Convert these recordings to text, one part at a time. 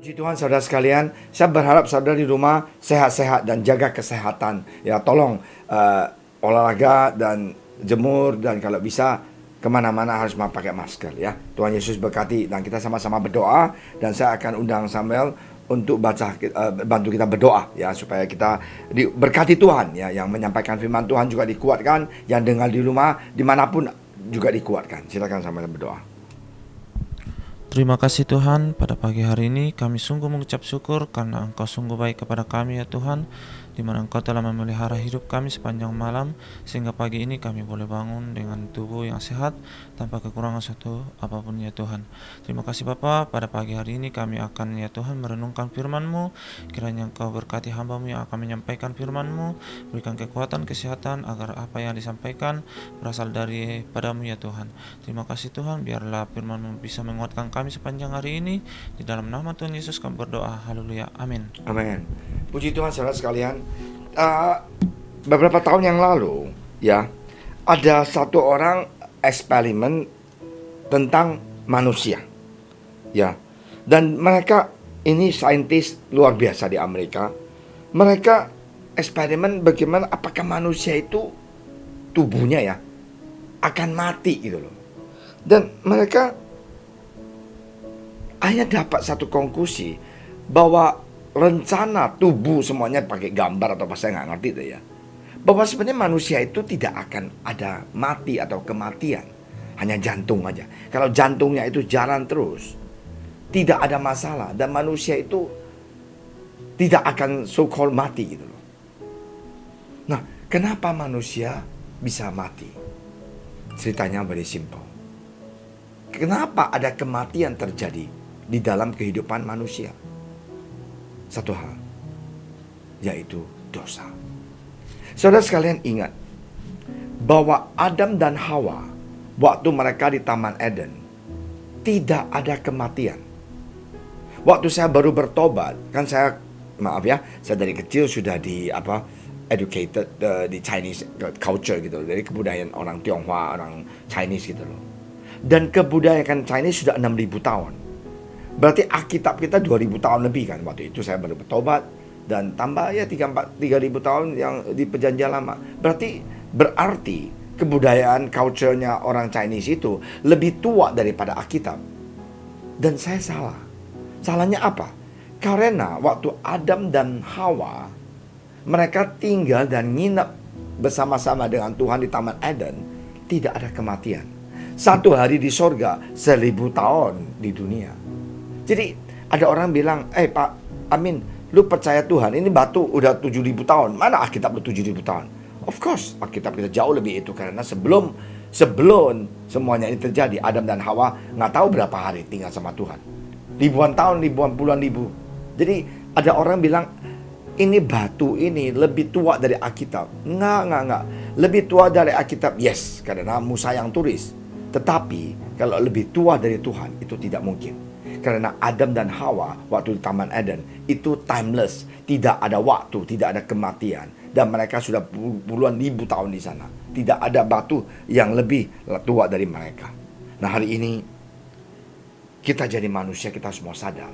Puji Tuhan saudara sekalian, saya berharap saudara di rumah sehat-sehat dan jaga kesehatan. Ya tolong olahraga dan jemur dan kalau bisa kemana-mana harus pakai masker ya. Tuhan Yesus berkati dan kita sama-sama berdoa dan saya akan undang Samuel untuk bantu kita berdoa ya supaya kita berkati Tuhan ya, yang menyampaikan firman Tuhan juga dikuatkan, yang dengar di rumah dimanapun juga dikuatkan. Silakan Samuel berdoa. Terima kasih Tuhan, pada pagi hari ini kami sungguh mengucap syukur karena Engkau sungguh baik kepada kami ya Tuhan, di mana Engkau telah memelihara hidup kami sepanjang malam, sehingga pagi ini kami boleh bangun dengan tubuh yang sehat, tanpa kekurangan suatu apapun ya Tuhan. Terima kasih Bapa, pada pagi hari ini kami akan ya Tuhan merenungkan firman-Mu, kiranya Engkau berkati hamba-Mu yang akan menyampaikan firman-Mu, berikan kekuatan, kesehatan, agar apa yang disampaikan berasal daripada-Mu ya Tuhan. Terima kasih Tuhan, biarlah firman-Mu bisa menguatkan kami sepanjang hari ini. Di dalam nama Tuhan Yesus kami berdoa. Haleluya. Amin. Amin. Puji Tuhan saudara sekalian. Beberapa tahun yang lalu ya, ada satu orang eksperimen tentang manusia ya, dan mereka ini saintis luar biasa di Amerika. Mereka eksperimen bagaimana apakah manusia itu tubuhnya ya akan mati gitu loh, dan mereka akhirnya dapat satu konklusi bahwa rencana tubuh semuanya pakai gambar atau apa saya nggak ngerti itu ya, bahwa sebenarnya manusia itu tidak akan ada mati atau kematian, hanya jantung aja. Kalau jantungnya itu jalan terus, tidak ada masalah, dan manusia itu tidak akan so called mati gitu loh. Nah, kenapa manusia bisa mati? Ceritanya very simple. Kenapa ada kematian terjadi di dalam kehidupan manusia? Satu hal, yaitu dosa. Saudara sekalian ingat bahwa Adam dan Hawa waktu mereka di Taman Eden tidak ada kematian. Waktu saya baru bertobat, kan saya dari kecil sudah educated di Chinese culture gitu, dari kebudayaan orang Tionghoa, orang Chinese gitu loh. Dan kebudayaan Chinese sudah 6.000 tahun. Berarti Alkitab kita 2000 tahun lebih kan. Waktu itu saya baru bertobat, dan tambah ya 3.000 tahun yang di perjanjian lama. Berarti kebudayaan culture-nya orang Chinese itu lebih tua daripada Alkitab. Dan saya salah. Salahnya apa? Karena waktu Adam dan Hawa mereka tinggal dan nginep bersama-sama dengan Tuhan di Taman Eden, tidak ada kematian. 1 hari di sorga, 1000 tahun di dunia. Jadi ada orang bilang, Pak Amin, lu percaya Tuhan, ini batu udah 7.000 tahun, mana Alkitab lu 7.000 tahun? Of course, Alkitab kita jauh lebih itu, karena sebelum semuanya ini terjadi, Adam dan Hawa nggak tahu berapa hari tinggal sama Tuhan. Ribuan tahun, puluhan ribu. Jadi ada orang bilang, ini batu ini lebih tua dari Alkitab. Nggak. Lebih tua dari Alkitab, yes, karena Musa yang tulis. Tetapi kalau lebih tua dari Tuhan, itu tidak mungkin. Karena Adam dan Hawa waktu di Taman Eden itu timeless, tidak ada waktu, tidak ada kematian, dan mereka sudah puluhan ribu tahun di sana. Tidak ada batu yang lebih tua dari mereka. Nah, hari ini kita jadi manusia, kita semua sadar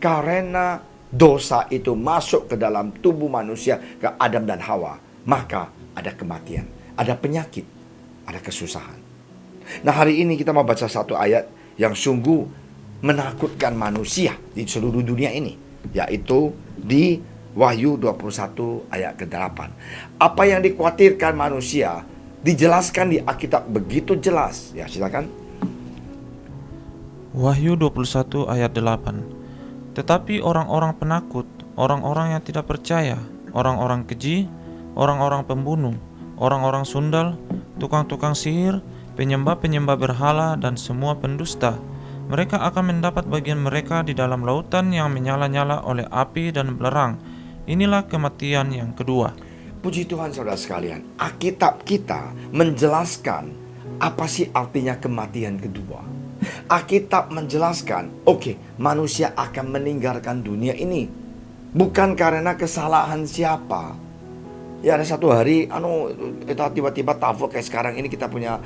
karena dosa itu masuk ke dalam tubuh manusia, ke Adam dan Hawa, maka ada kematian, ada penyakit, ada kesusahan. Nah, hari ini kita mau baca satu ayat yang sungguh menakutkan manusia di seluruh dunia ini, yaitu di Wahyu 21 ayat ke-8. Apa yang dikhawatirkan manusia dijelaskan di Alkitab begitu jelas. Ya, silakan. Wahyu 21 ayat 8. Tetapi orang-orang penakut, orang-orang yang tidak percaya, orang-orang keji, orang-orang pembunuh, orang-orang sundal, tukang-tukang sihir, penyembah-penyembah berhala, dan semua pendusta, mereka akan mendapat bagian mereka di dalam lautan yang menyala-nyala oleh api dan belerang. Inilah kematian yang kedua. Puji Tuhan saudara sekalian, Alkitab kita menjelaskan apa sih artinya kematian kedua. Alkitab menjelaskan, manusia akan meninggalkan dunia ini bukan karena kesalahan siapa. Ya, ada satu hari kita tiba-tiba tabrak kayak sekarang ini, kita punya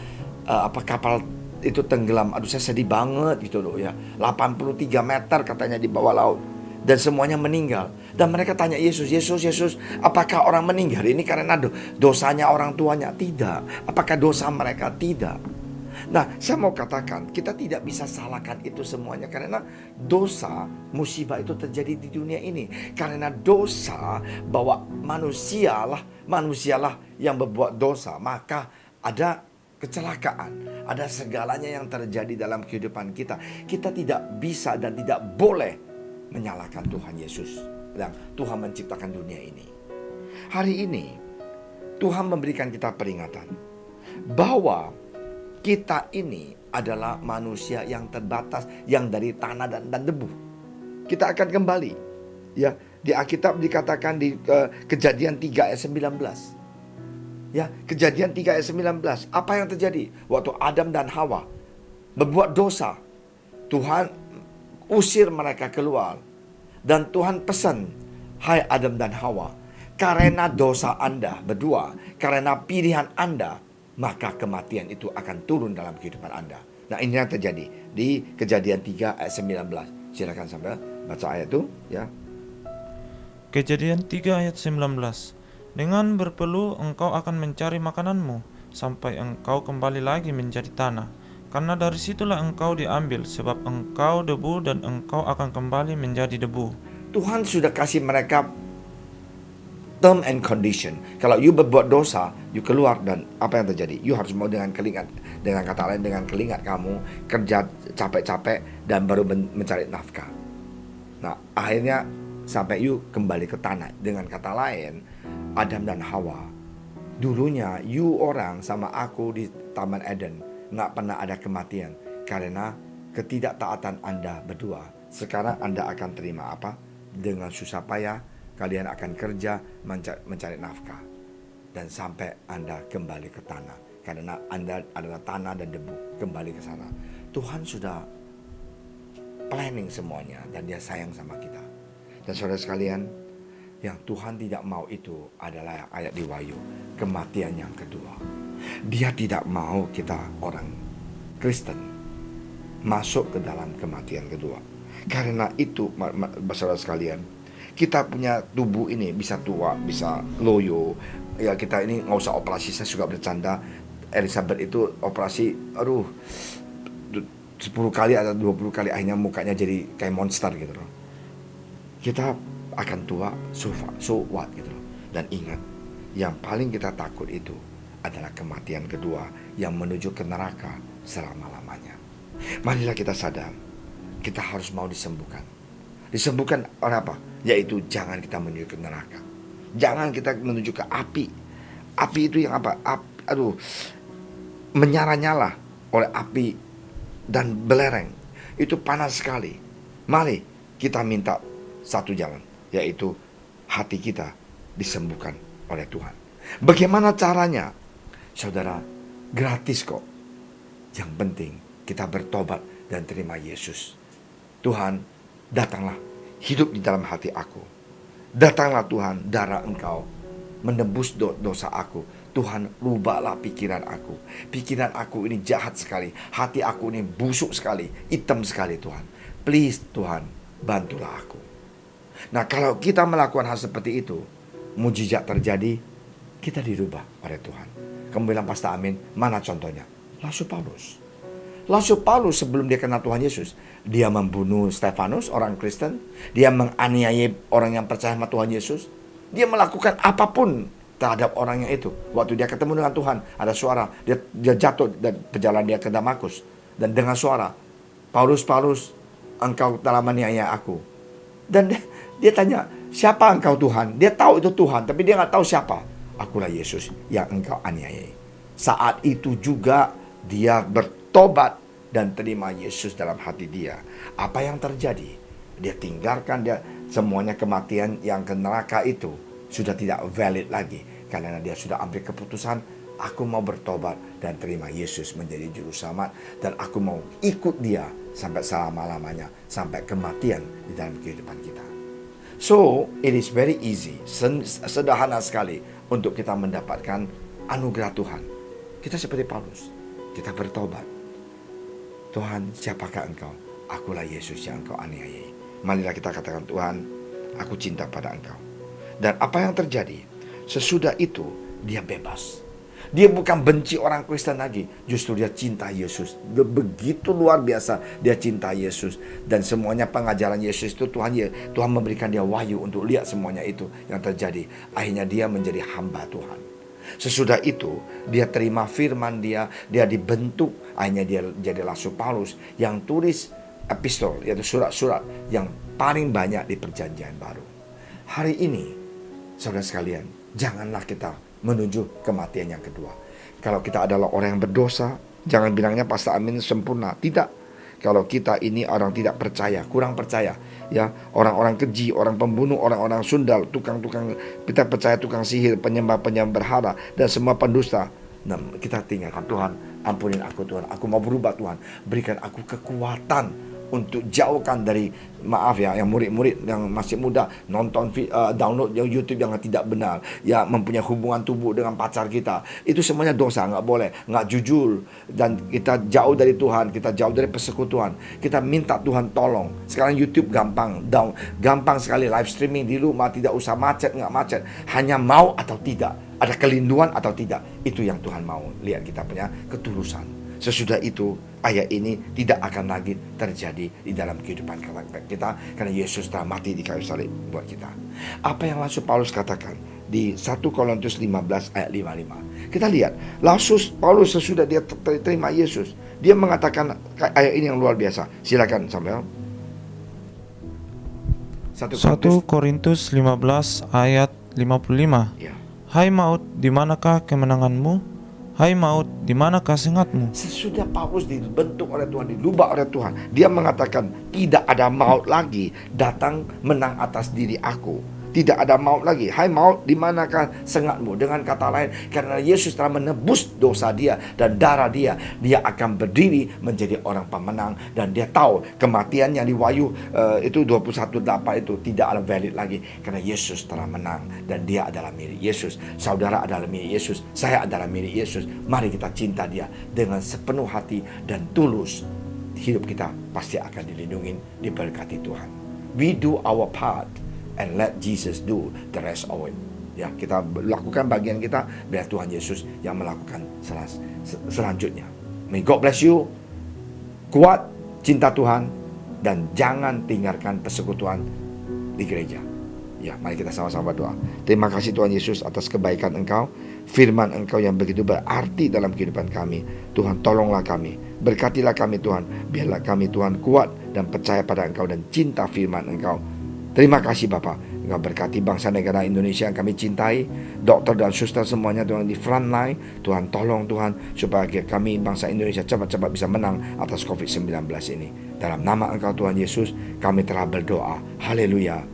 kapal itu tenggelam. Aduh, saya sedih banget gitu loh ya. 83 meter katanya di bawah laut. Dan semuanya meninggal. Dan mereka tanya Yesus, Yesus, apakah orang meninggal ini karena dosanya orang tuanya? Tidak. Apakah dosa mereka? Tidak. Nah, saya mau katakan, kita tidak bisa salahkan itu semuanya karena dosa, musibah itu terjadi di dunia ini. Karena dosa, bahwa manusialah yang berbuat dosa, maka ada kecelakaan, ada segalanya yang terjadi dalam kehidupan kita. Kita tidak bisa dan tidak boleh menyalahkan Tuhan Yesus yang Tuhan menciptakan dunia ini. Hari ini Tuhan memberikan kita peringatan bahwa kita ini adalah manusia yang terbatas, yang dari tanah dan debu. Kita akan kembali. Ya, di Alkitab dikatakan di Kejadian 3 ayat 19. Ya, Kejadian 3 ayat 19. Apa yang terjadi? Waktu Adam dan Hawa berbuat dosa, Tuhan usir mereka keluar. Dan Tuhan pesan, hai Adam dan Hawa, karena dosa Anda berdua, karena pilihan Anda, maka kematian itu akan turun dalam kehidupan Anda. Nah, ini yang terjadi di Kejadian 3 ayat 19. Silakan sambil baca ayat itu, ya. Kejadian 3 ayat 19. Dengan berpeluh engkau akan mencari makananmu, sampai engkau kembali lagi menjadi tanah. Karena dari situlah engkau diambil, sebab engkau debu dan engkau akan kembali menjadi debu. Tuhan sudah kasih mereka term and condition. Kalau you berbuat dosa, you keluar, dan apa yang terjadi? You harus mau dengan keringat. Dengan kata lain, dengan keringat kamu kerja capek-capek dan baru mencari nafkah. Nah, akhirnya sampai you kembali ke tanah. Dengan kata lain, Adam dan Hawa, dulunya you orang sama aku di Taman Eden nggak pernah ada kematian karena ketidaktaatan Anda berdua. Sekarang Anda akan terima apa? Dengan susah payah kalian akan kerja mencari nafkah, dan sampai Anda kembali ke tanah karena Anda adalah tanah dan debu. Kembali ke sana. Tuhan sudah planning semuanya dan Dia sayang sama kita. Dan saudara sekalian, yang Tuhan tidak mau itu adalah ayat di Wahyu, kematian yang kedua. Dia tidak mau kita orang Kristen masuk ke dalam kematian kedua. Karena itu, saudara sekalian, kita punya tubuh ini bisa tua, bisa loyo. Ya, kita ini nggak usah operasi. Saya suka bercanda, Elizabeth itu operasi, 10 kali atau 20 kali, akhirnya mukanya jadi kayak monster gitu loh. Kita akan tua, so what gitu loh. Dan ingat, yang paling kita takut itu adalah kematian kedua yang menuju ke neraka selama-lamanya. Marilah kita sadar, kita harus mau disembuhkan. Disembuhkan oleh apa? Yaitu jangan kita menuju ke neraka. Jangan kita menuju ke api. Api itu yang apa? Menyala-nyala oleh api dan belereng. Itu panas sekali. Mari kita minta satu jalan, yaitu hati kita disembuhkan oleh Tuhan. Bagaimana caranya? Saudara, gratis kok. Yang penting kita bertobat dan terima Yesus. Tuhan, datanglah, hidup di dalam hati aku. Datanglah Tuhan, darah Engkau menebus dosa aku. Tuhan, rubahlah pikiran aku. Pikiran aku ini jahat sekali. Hati aku ini busuk sekali, hitam sekali Tuhan. Please Tuhan, bantulah aku. Nah, kalau kita melakukan hal seperti itu, mujizat terjadi, kita dirubah oleh Tuhan. Kamu bilang, Pastor Amin, mana contohnya? Rasul Paulus. Rasul Paulus sebelum dia kenal Tuhan Yesus, dia membunuh Stefanus, orang Kristen. Dia menganiaya orang yang percaya sama Tuhan Yesus. Dia melakukan apapun terhadap orang yang itu. Waktu dia ketemu dengan Tuhan, ada suara, dia jatuh dan berjalan dia ke Damaskus. Dan dengan suara, Paulus, Paulus, engkau telah menganiaya aku. Dan dia tanya, siapa engkau Tuhan? Dia tahu itu Tuhan, tapi dia nggak tahu siapa. Akulah Yesus yang engkau aniayai. Saat itu juga dia bertobat dan terima Yesus dalam hati dia. Apa yang terjadi? Dia tinggalkan dia semuanya, kematian yang ke neraka itu sudah tidak valid lagi. Karena dia sudah ambil keputusan, aku mau bertobat dan terima Yesus menjadi juru selamat. Dan aku mau ikut dia sampai selama-lamanya, sampai kematian di dalam kehidupan kita. So, it is very easy, sederhana sekali untuk kita mendapatkan anugerah Tuhan. Kita seperti Paulus, kita bertobat. Tuhan, siapakah engkau? Akulah Yesus yang engkau aniayai. marilah kita katakan, Tuhan, aku cinta pada Engkau. Dan apa yang terjadi? Sesudah itu dia bebas. Dia bukan benci orang Kristen lagi, justru dia cinta Yesus. Begitu luar biasa dia cinta Yesus. Dan semuanya pengajaran Yesus itu Tuhan memberikan dia wahyu untuk lihat semuanya itu yang terjadi. Akhirnya dia menjadi hamba Tuhan. Sesudah itu dia terima firman dia dibentuk. Akhirnya dia jadi Rasul Paulus yang tulis epistol, yaitu surat-surat yang paling banyak di Perjanjian Baru. Hari ini, saudara sekalian, janganlah kita menuju kematian yang kedua. Kalau kita adalah orang yang berdosa, jangan bilangnya Pastor Amin sempurna. Tidak. Kalau kita ini orang tidak percaya, kurang percaya, ya, orang-orang keji, orang pembunuh, orang-orang sundal, tukang-tukang, kita percaya tukang sihir, penyembah-penyembah berhala, dan semua pendusta. Nah, kita tinggalkan, Tuhan, ampunin aku Tuhan, aku mau berubah Tuhan, berikan aku kekuatan untuk jauhkan dari, maaf ya, yang murid-murid yang masih muda nonton download yang YouTube yang tidak benar, ya, mempunyai hubungan tubuh dengan pacar kita, itu semuanya dosa, nggak boleh, nggak jujur, dan kita jauh dari Tuhan, kita jauh dari persekutuan, kita minta Tuhan tolong. Sekarang YouTube gampang sekali live streaming di rumah, tidak usah macet, nggak macet, hanya mau atau tidak, ada kelinduan atau tidak, itu yang Tuhan mau lihat, kita punya ketulusan. Sesudah itu ayat ini tidak akan lagi terjadi di dalam kehidupan kita, karena Yesus telah mati di kayu salib buat kita. Apa yang Rasul Paulus katakan di 1 Korintus 15 ayat 55. Kita lihat, Rasul Paulus sesudah dia terima Yesus, dia mengatakan ayat ini yang luar biasa. Silakan Samuel. 1 Korintus 15 ayat 55. Ya. Hai maut, di manakah kemenanganmu? Hai maut, di manakah sengatmu? Sesudah Paulus dibentuk oleh Tuhan, dilubah oleh Tuhan, dia mengatakan tidak ada maut lagi datang menang atas diri aku. Tidak ada maut lagi. Hai maut, di manakah sengatmu? Dengan kata lain, karena Yesus telah menebus dosa dia dan darah dia, dia akan berdiri menjadi orang pemenang. Dan dia tahu kematian yang di Wahyu itu 21:8 itu tidak ada valid lagi, karena Yesus telah menang dan dia adalah milik Yesus. Saudara adalah milik Yesus, saya adalah milik Yesus. Mari kita cinta dia dengan sepenuh hati dan tulus. Hidup kita pasti akan dilindungi, diberkati Tuhan. We do our part and let Jesus do the rest of it. Ya, kita lakukan bagian kita, biar Tuhan Yesus yang melakukan selanjutnya. May God bless you. Kuat, cinta Tuhan, dan jangan tinggalkan persekutuan di gereja. Ya, mari kita sama-sama doa. Terima kasih Tuhan Yesus atas kebaikan Engkau, firman Engkau yang begitu berarti dalam kehidupan kami. Tuhan, tolonglah kami, berkatilah kami Tuhan, biarlah kami Tuhan kuat dan percaya pada Engkau dan cinta firman Engkau. Terima kasih Bapa, Engkau berkati bangsa negara Indonesia yang kami cintai, dokter dan suster semuanya Tuhan di front line. Tuhan tolong Tuhan, supaya kami bangsa Indonesia cepat-cepat bisa menang atas COVID-19 ini. Dalam nama Engkau Tuhan Yesus, kami telah berdoa. Haleluya.